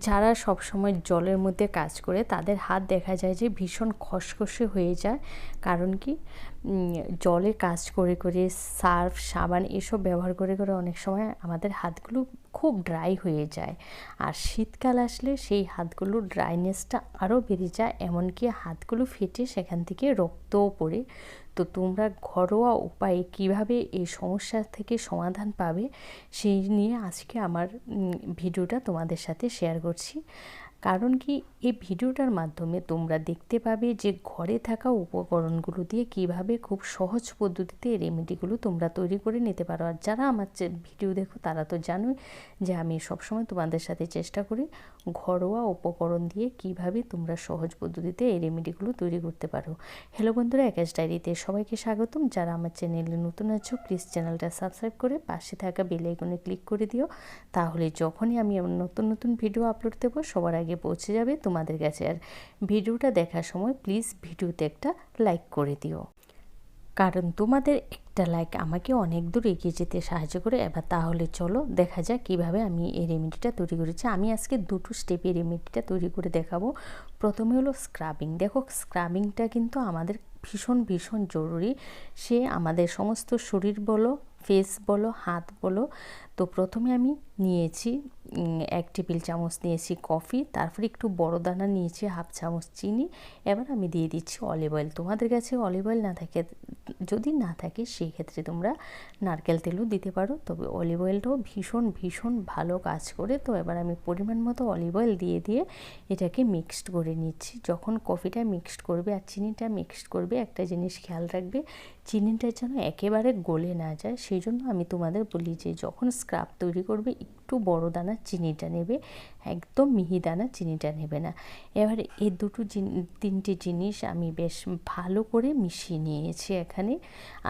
যারা সবসময় জলের মধ্যে কাজ করে তাদের হাত দেখা যায় যে ভীষণ খসখসে হয়ে যায়। কারণ কি, জলে কাজ করে করে সার্ফ সাবান এসব ব্যবহার করে করে অনেক সময় আমাদের হাতগুলো খুব ড্রাই হয়ে যায়। আর শীতকাল আসলে সেই হাতগুলোর ড্রাইনেসটা আরও বেড়ে যায়, এমনকি হাতগুলো ফেটে সেখান থেকে রক্তও পড়ে। তো তোমরা ঘরোয়া উপায়ে কিভাবে এই সমস্যা থেকে সমাধান পাবে সেই নিয়ে আজকে আমার ভিডিওটা তোমাদের সাথে শেয়ার করছি। কারণ কি, এই ভিডিওটার মাধ্যমে তোমরা দেখতে পাবে যে ঘরে থাকা উপকরণগুলো দিয়ে কিভাবে খুব সহজ পদ্ধতিতে এই রেমেডিগুলো তোমরা তৈরি করে নিতে পারো। আর যারা আমার ভিডিও দেখো তারা তো জানোই যে আমি সবসময় তোমাদের সাথে চেষ্টা করি ঘরোয়া উপকরণ দিয়ে কিভাবে তোমরা সহজ পদ্ধতিতে এই রেমেডিগুলো তৈরি করতে পারো। হ্যালো বন্ধুরা, একাশ ডায়েরিতে সবাইকে স্বাগতম। যারা আমার চ্যানেলে নতুন আছো প্লিজ চ্যানেলটা সাবস্ক্রাইব করে পাশে থাকা বেল আইকনে ক্লিক করে দিও, তাহলে যখনই আমি আমার নতুন নতুন ভিডিও আপলোড দেবো সবার আগে পৌঁছে যাবে তোমাদের কাছে। আর ভিডিওটা দেখার সময় প্লিজ ভিডিওতে একটা লাইক করে দিও, কারণ তোমাদের একটা লাইক আমাকে অনেক দূর এগিয়ে যেতে সাহায্য করে। এবার তাহলে চলো দেখা যাক কীভাবে আমি এই রেমেডিটা তৈরি করেছি। আমি আজকে দুটো স্টেপে রেমেডিটা তৈরি করে দেখাবো। প্রথমে হলো স্ক্রাবিং। দেখো, স্ক্রাবিংটা কিন্তু আমাদের ভীষণ ভীষণ জরুরি। সে আমাদের সমস্ত শরীর বলো, ফেস বলো, হাত বলো। তো প্রথমে আমি নিয়েছি 1 টেবিল চামচ নিয়েছি কফি, তারপরে একটু বড় দানা নিয়েছি হাফ চামচ চিনি। এবার আমি দিয়ে দিচ্ছি অলিভ অয়েল। তোমাদের কাছে অলিভ অয়েল না থাকে, যদি না থাকে সেই ক্ষেত্রে তোমরা নারকেল তেলও দিতে পারো, তবে অলিভ অয়েলটাও ভীষণ ভীষণ ভালো কাজ করে। তো এবার আমি পরিমাণ মতো অলিভ অয়েল দিয়ে দিয়ে এটাকে মিক্সড করে নিচ্ছি। যখন কফিটা মিক্সড করবে আর চিনিটা মিক্সড করবে, একটা জিনিস খেয়াল রাখবে, চিনিটা যেন একেবারে গলে না যায়। সেই জন্য আমি তোমাদের বলি যে যখন স্ক্রাব তৈরি করবে একটু বড় দানা চিনিটা নেবে, একদম মিহি দানা চিনিটা নেবে না। এবারে এই তিনটে জিনিস আমি বেশ ভালো করে মিশিয়ে নিয়েছি এখানে।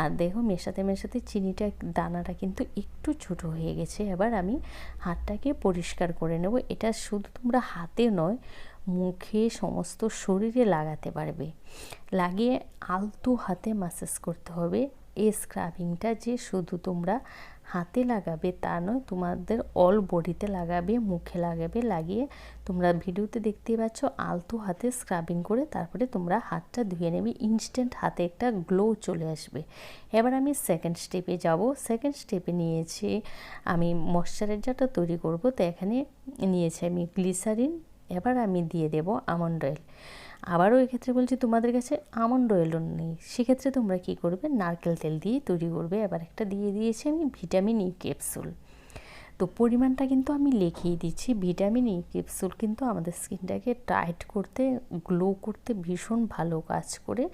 আর দেখো, মেশাতে মেশাতে চিনিটা দানাটা কিন্তু একটু ছোটো হয়ে গেছে। এবার আমি হাতটাকে পরিষ্কার করে নেব। এটা শুধু তোমরা হাতে নয়, মুখে সমস্ত শরীরে লাগাতে পারবে। লাগিয়ে আলতো হাতে ম্যাসাজ করতে হবে। এই স্ক্রাবিংটা যে শুধু তোমরা হাতে লাগাবে তা নয়, তোমাদের অল বডিতে লাগাবে, মুখে লাগাবে। লাগিয়ে তোমরা ভিডিওতে দেখতেই পাচ্ছ আলতো হাতে স্ক্রাবিং করে তারপরে তোমরা হাতটা ধুয়ে নেবে। ইনস্ট্যান্ট হাতে একটা গ্লো চলে আসবে। এবার আমি সেকেন্ড স্টেপে যাব। সেকেন্ড স্টেপে নিয়েছি আমি ময়শ্চারাইজারটা তৈরি করব। তো এখানে নিয়েছি আমি গ্লিসারিন। এবার আমি দিয়ে দেব আমন্ড অয়েল। আবারও এক্ষেত্রে বলছি, তোমাদের কাছে আমন্ড অয়েলও নেই, সেক্ষেত্রে তোমরা কী করবে, নারকেল তেল দিয়ে তৈরি করবে। এবার একটা দিয়ে দিয়েছি আমি ভিটামিন ই ক্যাপসুল। তো পরিমাণটা কিন্তু আমি লিখিয়ে দিচ্ছি। ভিটামিন ই ক্যাপসুল কিন্তু আমাদের স্কিনটাকে টাইট করতে, গ্লো করতে ভীষণ ভালো কাজ করে।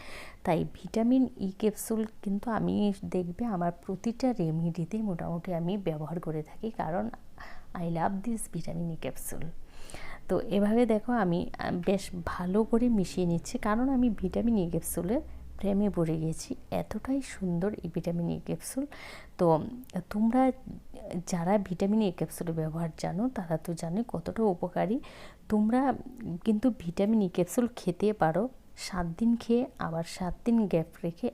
তাই ভিটামিন ই ক্যাপসুল কিন্তু আমি দেখবে আমার প্রতিটা রেমেডিতে মোটামুটি আমি ব্যবহার করে থাকি, কারণ I love this vitamin E capsule. তো এভাবে দেখো আমি বেশ ভালো করে মিশিয়ে নিচ্ছি, কারণ আমি ভিটামিন ই ক্যাপসুলের প্রেমে পড়ে গেছি। এতটাই সুন্দর এই ভিটামিন ই ক্যাপসুল। তো তোমরা যারা ভিটামিন ই ক্যাপসুলের ব্যবহার জানো তারা তো জানো কতটা উপকারী। তোমরা কিন্তু ভিটামিন ই ক্যাপসুল খেতে পারো 7 দিন খেয়ে, আবার 7 দিন গ্যাপ রেখে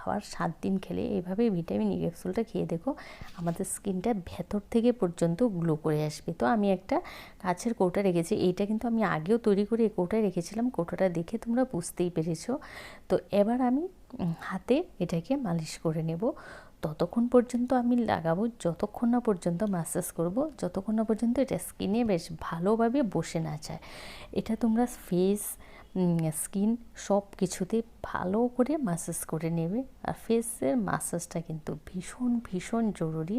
আবার 7 দিন খেলে। এইভাবে ভিটামিন ই ক্যাপসুলটা খেয়ে দেখো, আমাদের স্কিনটা ভেতর থেকে পর্যন্ত গ্লো করে আসবে। তো আমি একটা কাচের কৌটা রেখেছি। এইটা কিন্তু আমি আগেও তৈরি করে এই কৌটায় রেখেছিলাম, কৌটাটা দেখে তোমরা বুঝতেই পেরেছো। তো এবার আমি হাতে এটাকে মালিশ করে নেব। ততক্ষণ পর্যন্ত আমি লাগাবো যতক্ষণ না পর্যন্ত ম্যাসাজ করব, যতক্ষণ না পর্যন্ত এটা স্কিনে বেশ ভালোভাবে বসে না যায়। এটা তোমরা ফেস, স্কিন সব কিছুতে ভালো করে ম্যাসাজ করে নেবে। আর ফেসের ম্যাসাজটা কিন্তু ভীষণ ভীষণ জরুরি।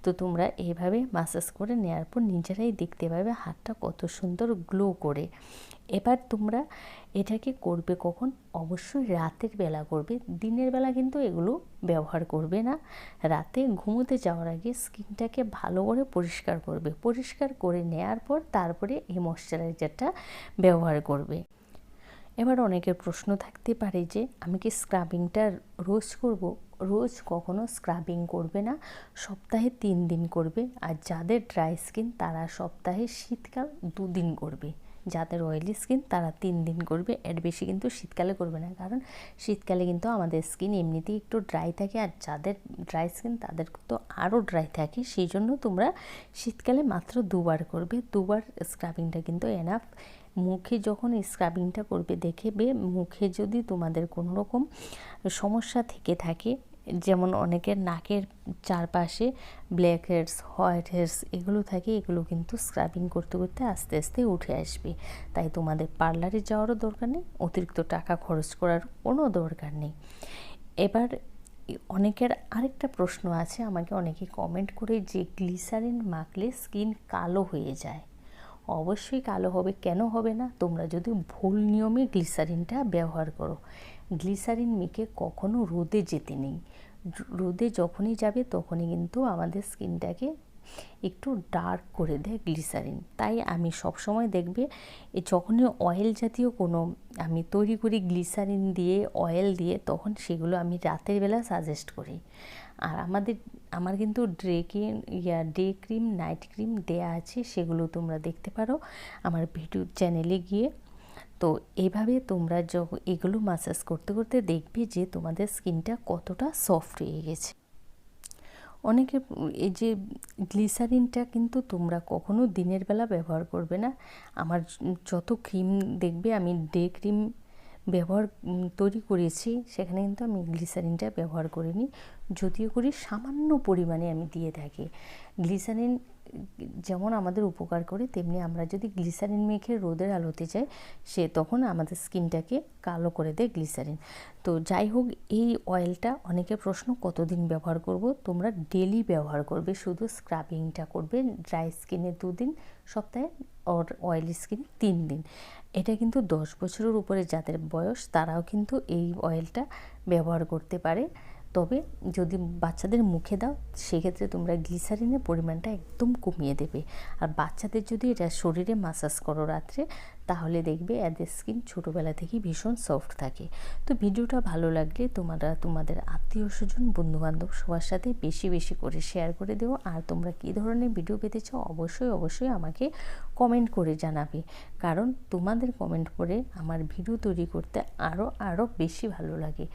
তো তোমরা এইভাবে ম্যাসাজ করে নেওয়ার পর নিজেরাই দেখতে পাবে হাতটা কত সুন্দর গ্লো করে। এবার তোমরা এটাকে করবে কখন, অবশ্যই রাতের বেলা করবে। দিনের বেলা কিন্তু এগুলো ব্যবহার করবে না। রাতে ঘুমোতে যাওয়ার আগে স্কিনটাকে ভালো করে পরিষ্কার করবে। পরিষ্কার করে নেওয়ার পর তারপরে এই ময়শ্চারাইজারটা ব্যবহার করবে। এবার অনেকের প্রশ্ন থাকতে পারে যে আমি কি স্ক্রাবিংটা রোজ করব? রোজ কখনো স্ক্রাবিং করবে না, সপ্তাহে 3 দিন করবে। আর যাদের ড্রাই স্কিন তারা সপ্তাহে শীতকাল 2 দিন করবে। যাদের অয়েলি স্কিন তারা 3 দিন করবে, এর বেশি কিন্তু শীতকালে করবে না, কারণ শীতকালে কিন্তু আমাদের স্কিন এমনিতেই একটু ড্রাই থাকে, আর যাদের ড্রাই স্কিন তাদের তো আরও ড্রাই থাকে। সেই জন্য তোমরা শীতকালে মাত্র 2 বার করবে। 2 বার স্ক্রাবিংটা কিন্তু এনাফ। মুখে যখন স্ক্রাবিংটা করবে দেখবে মুখে যদি তোমাদের কোনো রকম সমস্যা থেকে থাকে, যেমন অনেকের নাকের চারপাশে ব্ল্যাক হেডস, হোয়াইট হেডস এগুলো থাকে, এগুলো কিন্তু স্ক্রাবিং করতে করতে আস্তে আস্তে উঠে আসবে। তাই তোমাদের পার্লারে যাওয়ারও দরকার নেই, অতিরিক্ত টাকা খরচ করার কোনো দরকার নেই। এবার অনেকের আরেকটা প্রশ্ন আছে, আমাকে অনেকে কমেন্ট করে যে গ্লিসারিন মাখলে স্কিন কালো হয়ে যায়। অবশ্যই কালো হবে, কেন হবে না? তোমরা যদি ভুল নিয়মে গ্লিসারিনটা ব্যবহার করো। গ্লিসারিন মেখে কখনো রোদে যেতে নেই। রোদে যখনই যাবে তখনই কিন্তু আমাদের স্কিনটাকে একটু ডার্ক করে দেয় গ্লিসারিন। তাই আমি সবসময় দেখবে যখনই অয়েল জাতীয় কোনো আমি তৈরি করি গ্লিসারিন দিয়ে, অয়েল দিয়ে, তখন সেগুলো আমি রাতের বেলা সাজেস্ট করি। আর আমার কিন্তু ডে ক্রিম, নাইট ক্রিম দেয়া আছে, সেগুলো তোমরা দেখতে পারো আমার ভিডিও চ্যানেলে গিয়ে। তো এইভাবে তোমরা এগুলো ম্যাসাজ করতে করতে দেখবে যে তোমাদের স্কিনটা কতটা সফট হয়ে গেছে। অনেকে এই যে গ্লিসারিনটা কিন্তু তোমরা কখনো দিনের বেলা ব্যবহার করবে না। আমার যত ক্রিম দেখবে আমি ডে ক্রিম তৈরি করেছি, সেখানে কিন্তু আমি গ্লিসারিনটা ব্যবহার করিনি, যদিও করি সামান্য পরিমাণে আমি দিয়ে থাকি। গ্লিসারিন যেমন আমাদের উপকার করে, তেমনি আমরা যদি গ্লিসারিন মেখে রোদের আলোতে যাই, তখন আমাদের স্কিনটাকে কালো করে দেয় গ্লিসারিন। তো যাই হোক, এই অয়েলটা অনেকের প্রশ্ন কতদিন ব্যবহার করব। তোমরা ডেলি ব্যবহার করবে, শুধু স্ক্রাবিংটা করবে। ড্রাই স্কিনে 2 দিন সপ্তাহে, আর অয়েলি স্কিন 3 দিন। এটা কিন্তু 10 বছরের উপরে যাদের বয়স তারাও কিন্তু এই অয়েলটা ব্যবহার করতে পারে। তবে যদি বাচ্চাদের মুখে দাও, সেক্ষেত্রে তোমরা গ্লিসারিনের পরিমাণটা একদম কমিয়ে দেবে। আর বাচ্চাদের যদি এটা শরীরে ম্যাসাজ করো রাত্রে, তাহলে দেখবে এদের স্কিন ছোটোবেলা থেকেই ভীষণ সফট থাকে। তো ভিডিওটা ভালো লাগলে তোমরা তোমাদের আত্মীয় স্বজন, বন্ধুবান্ধব সবার সাথে বেশি বেশি করে শেয়ার করে দিও। আর তোমরা কী ধরনের ভিডিও পেতে চাও অবশ্যই আমাকে কমেন্ট করে জানাবে, কারণ তোমাদের কমেন্ট পড়ে আমার ভিডিও তৈরি করতে আরও বেশি ভালো লাগে।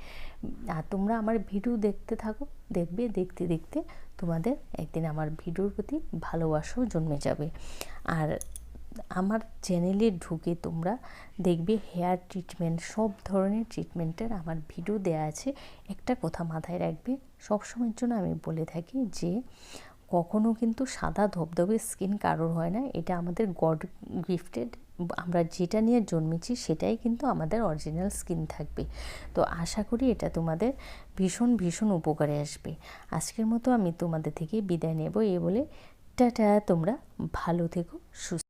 আর তোমরা আমার ভিডিও দেখতে থাকো, দেখবে দেখতে দেখতে তোমাদের একদিন আমার ভিডিওর প্রতি ভালোবাসাও জন্মে যাবে। আর আমার চ্যানেলে ঢুকে তোমরা দেখবে হেয়ার ট্রিটমেন্ট, সব ধরনের ট্রিটমেন্টের আমার ভিডিও দেয়া আছে। একটা কথা মাথায় রাখবে, সবসময়ের জন্য আমি বলে থাকি যে কখনো কিন্তু সাদা ধবধবে স্কিন কারোর হয় না। এটা আমাদের গড গিফটেড, আমরা যেটা নিয়ে জন্মেছি সেটাই কিন্তু আমাদের অরিজিনাল স্কিন থাকবে। তো আশা করি এটা তোমাদের ভীষণ উপকারে আসবে। আজকের মতো আমি তোমাদের থেকে বিদায় নেব, বলে টাটা। তোমরা ভালো থেকো, সুস্থ